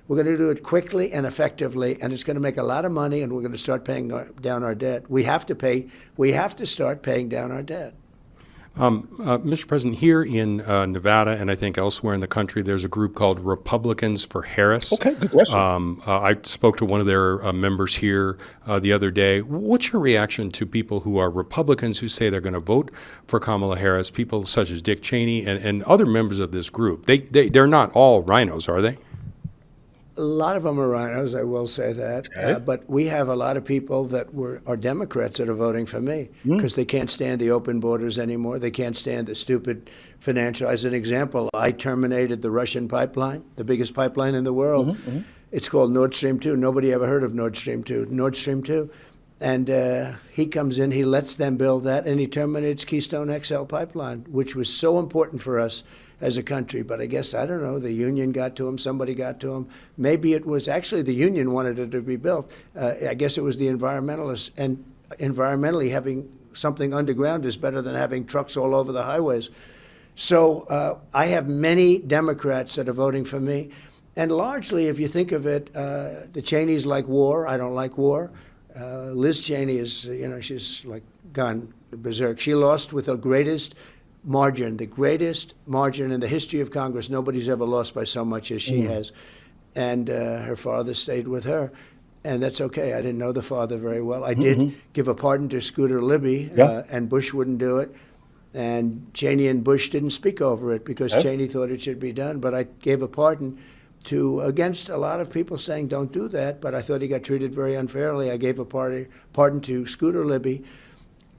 We're going to do it quickly and effectively, and it's going to make a lot of money, and we're going to start paying down our debt. We have to start paying down our debt. Mr. President, here in Nevada and I think elsewhere in the country, there's a group called Republicans for Harris. Okay, good question. I spoke to one of their members here the other day. What's your reaction to people who are Republicans who say they're going to vote for Kamala Harris, people such as Dick Cheney and other members of this group? They're not all rhinos, are they? A lot of them are rhinos, I will say that. Okay. But we have a lot of people that are Democrats that are voting for me because they can't stand the open borders anymore. They can't stand the stupid financial. As an example, I terminated the Russian pipeline, the biggest pipeline in the world. It's called Nord Stream 2. Nobody ever heard of Nord Stream 2. Nord Stream 2. And he comes in, he lets them build that, and he terminates Keystone XL pipeline, which was so important for us as a country. But I guess, I don't know, the union got to him, somebody got to him. Maybe it was actually the union wanted it to be built. I guess it was the environmentalists. And environmentally, having something underground is better than having trucks all over the highways. So I have many Democrats that are voting for me. And largely, if you think of it, the Cheneys like war. I don't like war. Liz Cheney is, she's like gone berserk. She lost with the greatest margin in the history of Congress. Nobody's ever lost by so much as she has. And her father stayed with her. And that's okay. I didn't know the father very well. I did give a pardon to Scooter Libby, and Bush wouldn't do it. And Cheney and Bush didn't speak over it because Cheney thought it should be done. But I gave a pardon against a lot of people saying don't do that. But I thought he got treated very unfairly. I gave a pardon to Scooter Libby,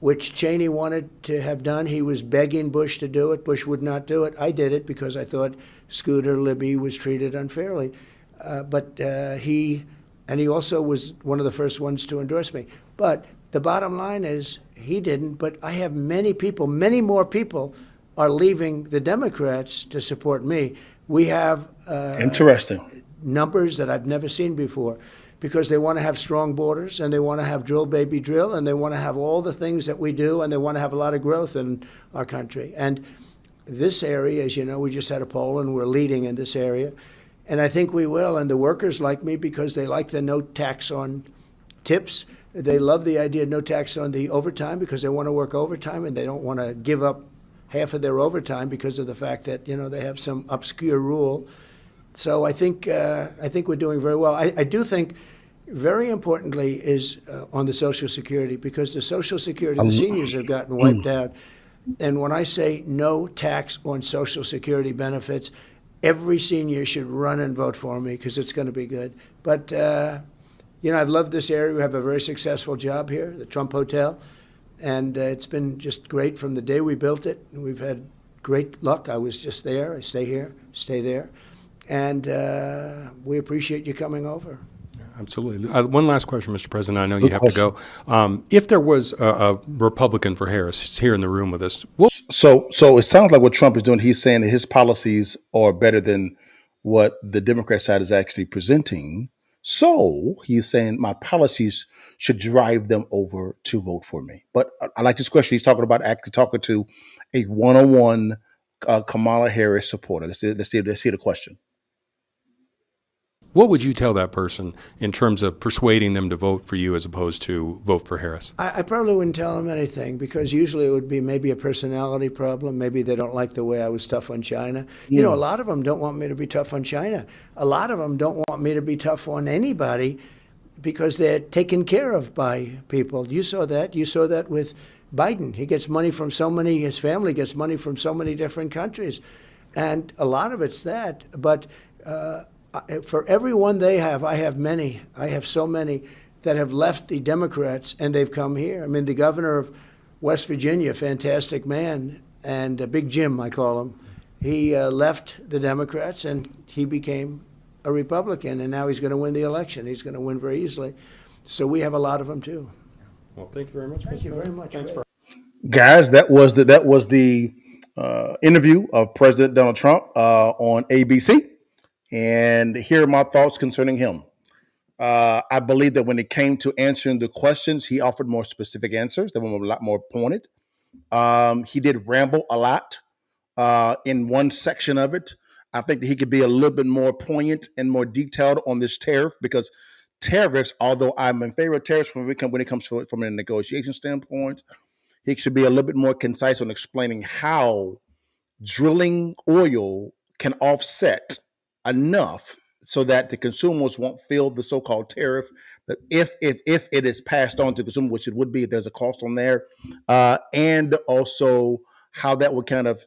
which Cheney wanted to have done. He was begging Bush to do it. Bush would not do it. I did it because I thought Scooter Libby was treated unfairly. But he also was one of the first ones to endorse me. But the bottom line is he didn't. But I have many more people are leaving the Democrats to support me. We have interesting numbers that I've never seen before, because they want to have strong borders, and they want to have drill, baby, drill, and they want to have all the things that we do, and they want to have a lot of growth in our country. And this area, as you know, we just had a poll, and we're leading in this area. And I think we will. And the workers like me because they like the no tax on tips. They love the idea of no tax on the overtime because they want to work overtime, and they don't want to give up half of their overtime because of the fact that, they have some obscure rule. So I think we're doing very well. I do think very importantly is on the Social Security, because the Social Security, the seniors have gotten wiped out. And when I say no tax on Social Security benefits, every senior should run and vote for me because it's going to be good. But, I've loved this area. We have a very successful job here, the Trump Hotel. And it's been just great from the day we built it. We've had great luck. I was just there. I stay here, stay there. And we appreciate you coming over. Absolutely. One last question, Mr. President. I know you have to go. If there was a Republican for Harris here in the room with us, So it sounds like what Trump is doing, he's saying that his policies are better than what the Democrat side is actually presenting. So he's saying my policies should drive them over to vote for me. But I like this question. He's talking about actually talking to a one-on-one Kamala Harris supporter. Let's see the question. what would you tell that person in terms of persuading them to vote for you as opposed to vote for Harris? I probably wouldn't tell them anything, because usually it would be maybe a personality problem. Maybe they don't like the way I was tough on China. A lot of them don't want me to be tough on China. A lot of them don't want me to be tough on anybody because they're taken care of by people. You saw that. You saw that with Biden. He gets money from his family gets money from so many different countries. And a lot of it's that. But for everyone they have, I have many. I have so many that have left the Democrats and they've come here. I mean, the governor of West Virginia, fantastic man, and Big Jim, I call him, he left the Democrats and he became a Republican, and now he's going to win the election. He's going to win very easily. So we have a lot of them too. Well, thank you very much. Thank you very much. Thanks for Guys, that was the interview of President Donald Trump on ABC. And here are my thoughts concerning him. I believe that when it came to answering the questions, he offered more specific answers. They were a lot more pointed. He did ramble a lot in one section of it. I think that he could be a little bit more poignant and more detailed on this tariff, because tariffs, although I'm in favor of tariffs when it comes to it from a negotiation standpoint, he should be a little bit more concise on explaining how drilling oil can offset enough so that the consumers won't feel the so-called tariff, that if it is passed on to consumers, which it would be if there's a cost on there, and also how that would kind of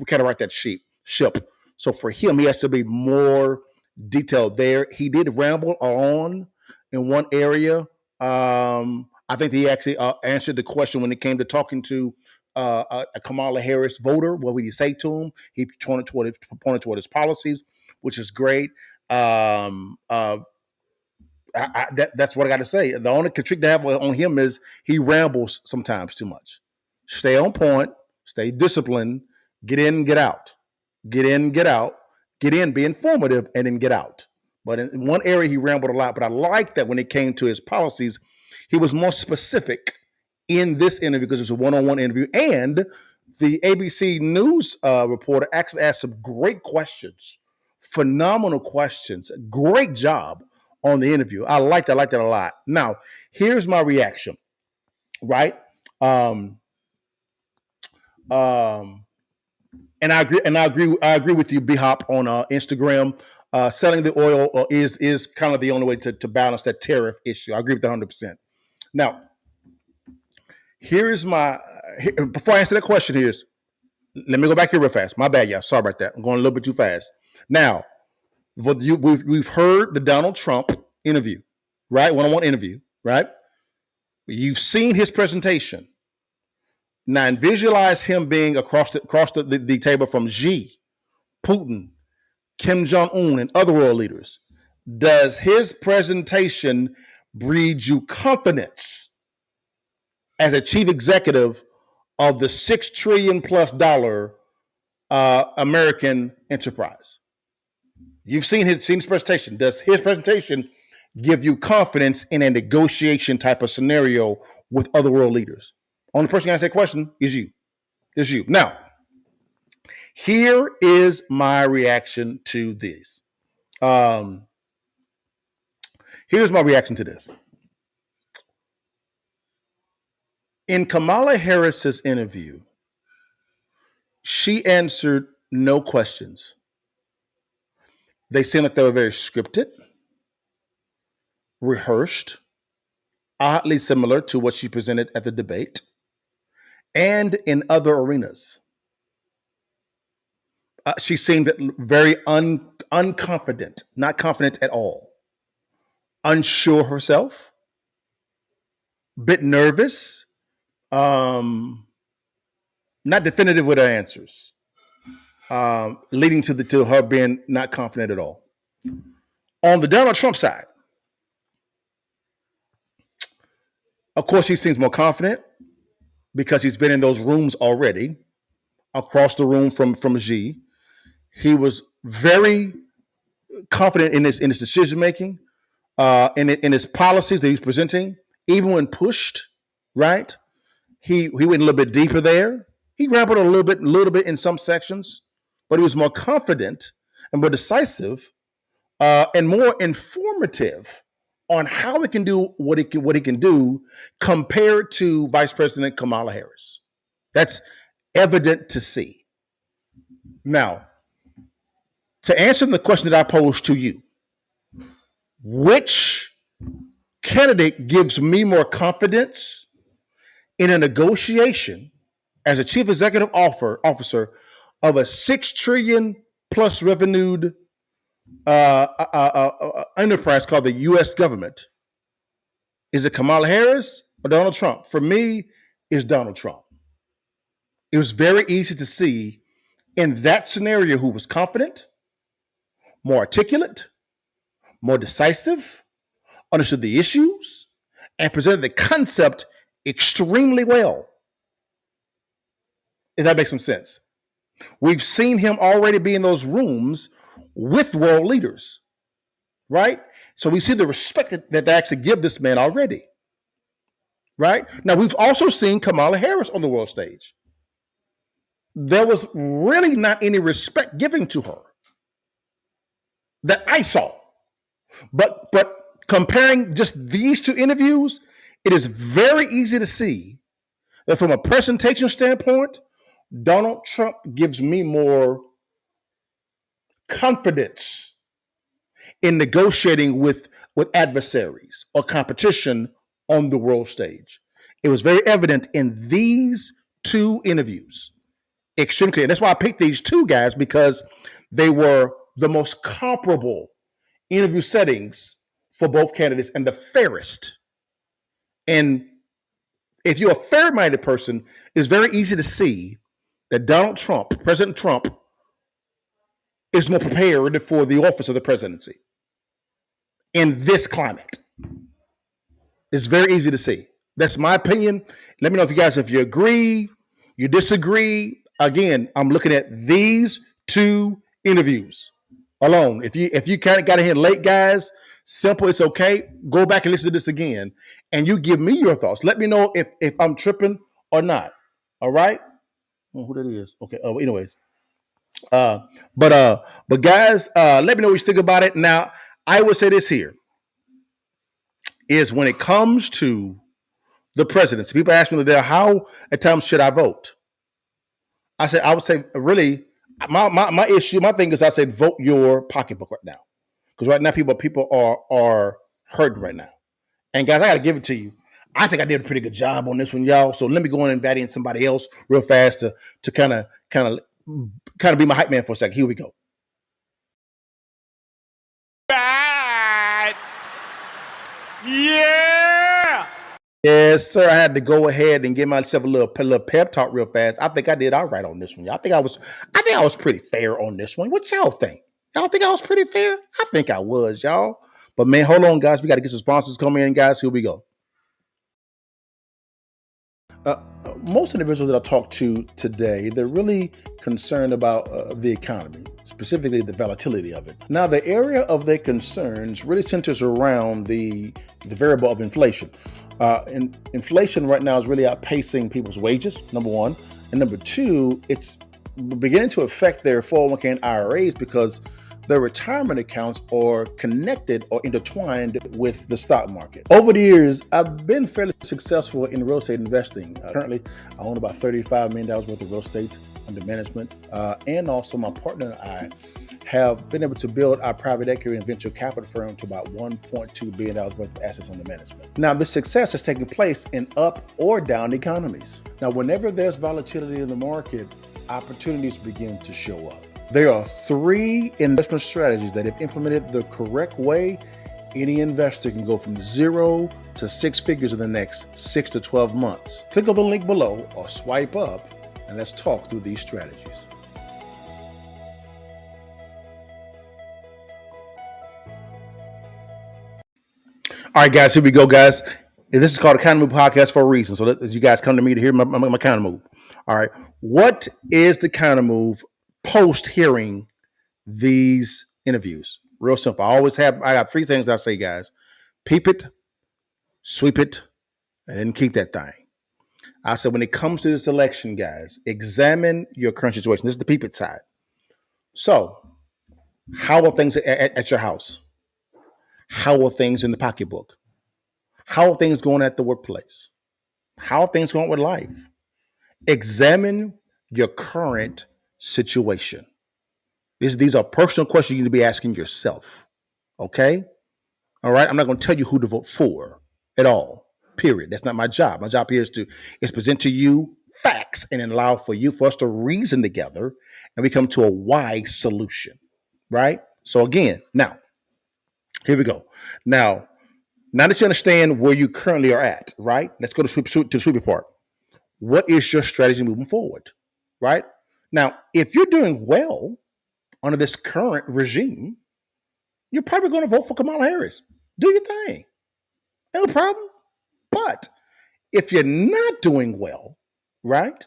right that ship. So for him, he has to be more detailed there. He did ramble on in one area. I think he actually answered the question when it came to talking to a Kamala Harris voter. What would he say to him? He pointed toward his policies, which is great. That's what I got to say. The only critique to have on him is he rambles sometimes too much. Stay on point, stay disciplined, get in, get out. Get in, get out. Get in, be informative, and then get out. But in one area, he rambled a lot. But I like that when it came to his policies, he was more specific in this interview because it's a one-on-one interview. And the ABC News reporter actually asked some great questions, phenomenal questions. Great job on the interview. I liked that a lot. Now, here's my reaction, right? And I agree with you, B-Hop, on Instagram. Selling the oil is kind of the only way to balance that tariff issue. I agree with that 100%. Now, before I answer that question, let me go back here real fast. My bad, y'all. Sorry about that. I'm going a little bit too fast. Now, we've heard the Donald Trump interview, right? One-on-one interview, right? You've seen his presentation. Now, and visualize him being across the table from Xi, Putin, Kim Jong-un, and other world leaders. Does his presentation breed you confidence as a chief executive of the $6 trillion plus American enterprise? You've seen his presentation. Does his presentation give you confidence in a negotiation type of scenario with other world leaders? Only person who answer that question is you. Now, here is my reaction to this. Here's my reaction to this. In Kamala Harris's interview, she answered no questions. They seemed like they were very scripted. rehearsed, oddly similar to what she presented at the debate, and in other arenas. She seemed very unconfident, not confident at all, unsure herself, bit nervous, not definitive with her answers, leading to her being not confident at all. On the Donald Trump side, of course, he seems more confident because he's been in those rooms already, across the room from Xi. He was very confident in his decision making, in his policies that he's presenting, even when pushed. Right, he went a little bit deeper there. He rambled a little bit in some sections, but he was more confident and more decisive and more informative on how he can do what he can do compared to Vice President Kamala Harris. That's evident to see. Now, to answer the question that I posed to you, which candidate gives me more confidence in a negotiation as a chief executive officer of a $6 trillion plus revenued enterprise called the U.S. government? Is it Kamala Harris or Donald Trump? For me, it's Donald Trump. It was very easy to see in that scenario who was confident, more articulate, more decisive, understood the issues, and presented the concept extremely well. If that makes some sense. We've seen him already be in those rooms with world leaders, right? So we see the respect that they actually give this man already, right? Now, we've also seen Kamala Harris on the world stage. There was really not any respect given to her that I saw. But comparing just these two interviews, it is very easy to see that from a presentation standpoint, Donald Trump gives me more confidence in negotiating with adversaries or competition on the world stage. It was very evident in these two interviews. Extremely clear. That's why I picked these two guys, because they were the most comparable interview settings for both candidates and the fairest. And if you're a fair-minded person, it's very easy to see that President Trump, is more prepared for the office of the presidency in this climate. It's very easy to see. That's my opinion. Let me know if you agree, you disagree. Again, I'm looking at these two interviews alone. If you kind of got in here late, guys, simple, it's okay. Go back and listen to this again, and you give me your thoughts. Let me know if I'm tripping or not. All right? Who that is? Okay. Oh, anyways. But guys, let me know what you think about it. Now, I would say this here is when it comes to the presidency, people ask me today, how at times should I vote? I would say really my issue, my thing is I say vote your pocketbook right now. Because right now people are hurting right now. And guys, I gotta give it to you. I think I did a pretty good job on this one, y'all. So let me go in and bat in somebody else real fast to kind of be my hype man for a second. Here we go. Bad. Yeah. Yes, sir. I had to go ahead and give myself a little pep talk real fast. I think I did all right on this one, y'all. I think I was pretty fair on this one. What y'all think? Y'all think I was pretty fair? I think I was, y'all. But man, hold on, guys. We got to get some sponsors coming in, guys. Here we go. Most individuals that I talk to today, they're really concerned about the economy, specifically the volatility of it. Now, the area of their concerns really centers around the variable of inflation. Inflation right now is really outpacing people's wages, number one. And number two, it's beginning to affect their 401k and IRAs because their retirement accounts are connected or intertwined with the stock market. Over the years, I've been fairly successful in real estate investing. Currently, I own about $35 million worth of real estate under management. And also my partner and I have been able to build our private equity and venture capital firm to about $1.2 billion worth of assets under management. Now, this success has taken place in up or down economies. Now, whenever there's volatility in the market, opportunities begin to show up. There are 3 investment strategies that, if implemented the correct way, any investor can go from 0 to 6 figures in the next 6 to 12 months. Click on the link below or swipe up and let's talk through these strategies. All right, guys, here we go, guys. This is called a Countermoves Podcast for a reason. So as you guys come to me to hear my counter move. All right. What is the counter move post hearing these interviews? Real simple. I got 3 things I say, guys. Peep it, sweep it, and then keep that thing. I said, when it comes to this election, guys, examine your current situation. This is the peep it side. So how are things at your house? How are things in the pocketbook? How are things going at the workplace? How are things going with life? Examine your current situation. These are personal questions you need to be asking yourself. Okay? All right? I'm not going to tell you who to vote for at all. Period. That's not my job. My job here is present to you facts and then allow for us to reason together and we come to a wise solution. Right? So again, now, here we go. Now that you understand where you currently are at, right? Let's go to the sweeping part. What is your strategy moving forward, right? Now, if you're doing well under this current regime, you're probably going to vote for Kamala Harris. Do your thing. No problem. But if you're not doing well, right,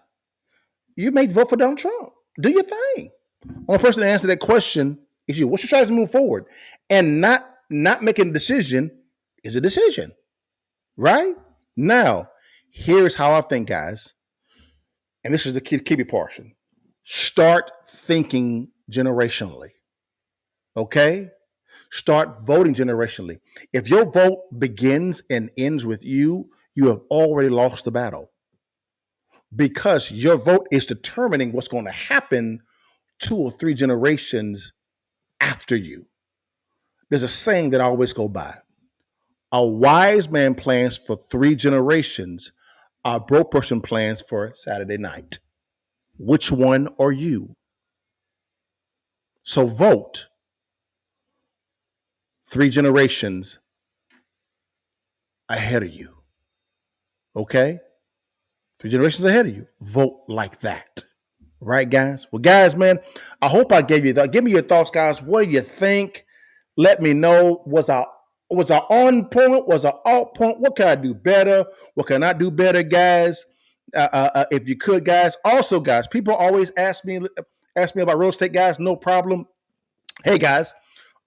you may vote for Donald Trump. Do your thing. Only person to answer that question is you. What's your strategy to move forward? And not making a decision is a decision, right? Now, here's how I think, guys. And this is the key portion. Start thinking generationally. Okay? Start voting generationally. If your vote begins and ends with you, you have already lost the battle. Because your vote is determining what's going to happen 2 or 3 generations after you. There's a saying that I always go by. A wise man plans for 3 generations. A broke person plans for Saturday night. Which one are you? So vote 3 generations ahead of you. Okay? 3 generations ahead of you. Vote like that. Right, guys? Well, guys, man, I hope I gave you that. Give me your thoughts, guys. What do you think? Let me know. Was I on point? Was I off point? What can I do better? What can I do better, guys? If you could, guys. Also, guys, people always ask me about real estate, guys. No problem. Hey, guys,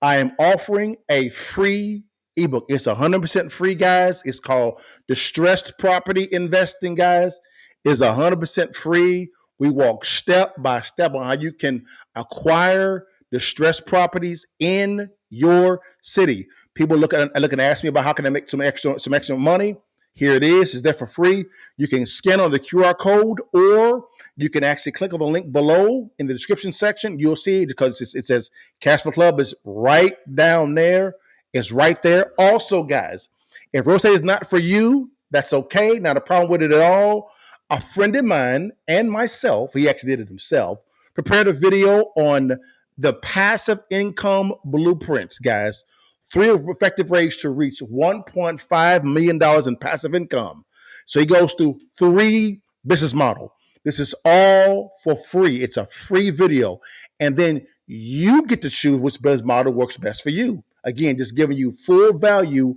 I am offering a free ebook. It's 100% free, guys. It's called Distressed Property Investing, guys. It's 100% free. We walk step by step on how you can acquire distressed properties in your city. People looking to ask me about how can I make some extra money. Here it is. It's there for free. You can scan on the QR code, or you can actually click on the link below in the description section. You'll see it because it says Cash Flow Club is right down there. It's right there. Also, guys, if real estate is not for you, that's okay. Not a problem with it at all. A friend of mine and myself, he actually did it himself, prepared a video on the passive income blueprints, guys. 3 effective ways to reach $1.5 million in passive income. So he goes through 3 business models. This is all for free. It's a free video. And then you get to choose which business model works best for you. Again, just giving you full value,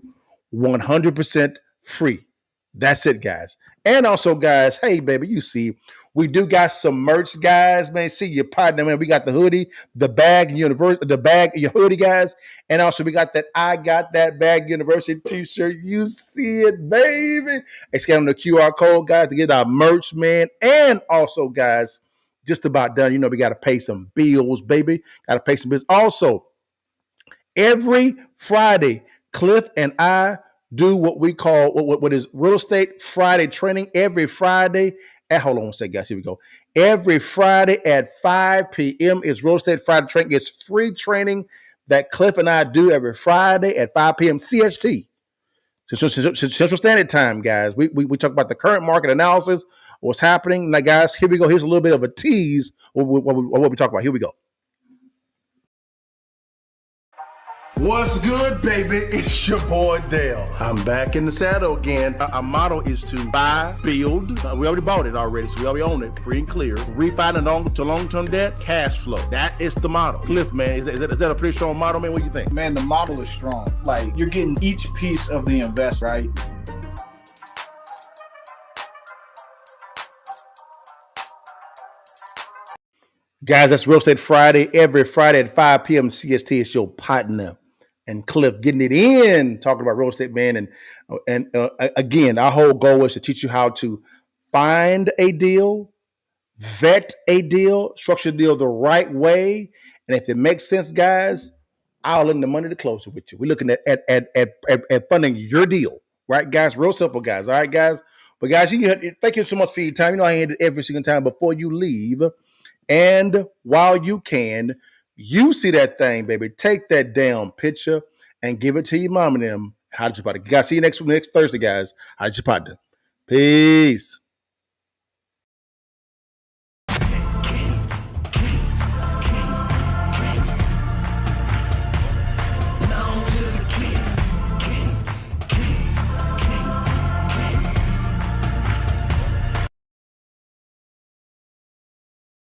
100% free. That's it, guys. And also, guys, hey, baby, you see, we do got some merch, guys. Man, see your partner, man. We got the hoodie, the bag, your hoodie, guys. And also, we got that I Got That Bag University t-shirt. You see it, baby. Scan on the QR code, guys, to get our merch, man. And also, guys, just about done. You know, we got to pay some bills, baby. Got to pay some bills. Also, every Friday, Cliff and I do what we call what is Real Estate Friday training every Friday hold on one second, guys. Here we go. Every Friday at 5 p.m. is Real Estate Friday training. It's free training that Cliff and I do every Friday at 5 p.m. CST. Central Standard Time, guys. We talk about the current market analysis, what's happening. Now, guys, here we go. Here's a little bit of a tease of what we talk about. Here we go. What's good, baby? It's your boy Dale. I'm back in the saddle again. Our motto is to buy, build. We already bought it already, so we already own it, free and clear. Refinance to long-term debt, cash flow. That is the motto. Cliff, man, is that a pretty strong motto, man? What do you think? Man, the model is strong. Like, you're getting each piece of the invest, right? Guys, that's Real Estate Friday. Every Friday at 5 p.m. CST. It's your partner and Cliff getting it in, talking about real estate, man. And again, our whole goal is to teach you how to find a deal, vet a deal, structure a deal the right way. And if it makes sense, guys, I'll lend the money to close it with you. We're looking at funding your deal, right, guys? Real simple, guys. All right, guys. But guys, thank you so much for your time. You know I end it every single time before you leave. And while you can, you see that thing, baby. Take that damn picture and give it to your mom and them. How did you partner? Guys, see you next Thursday, guys. How did you partner? Peace.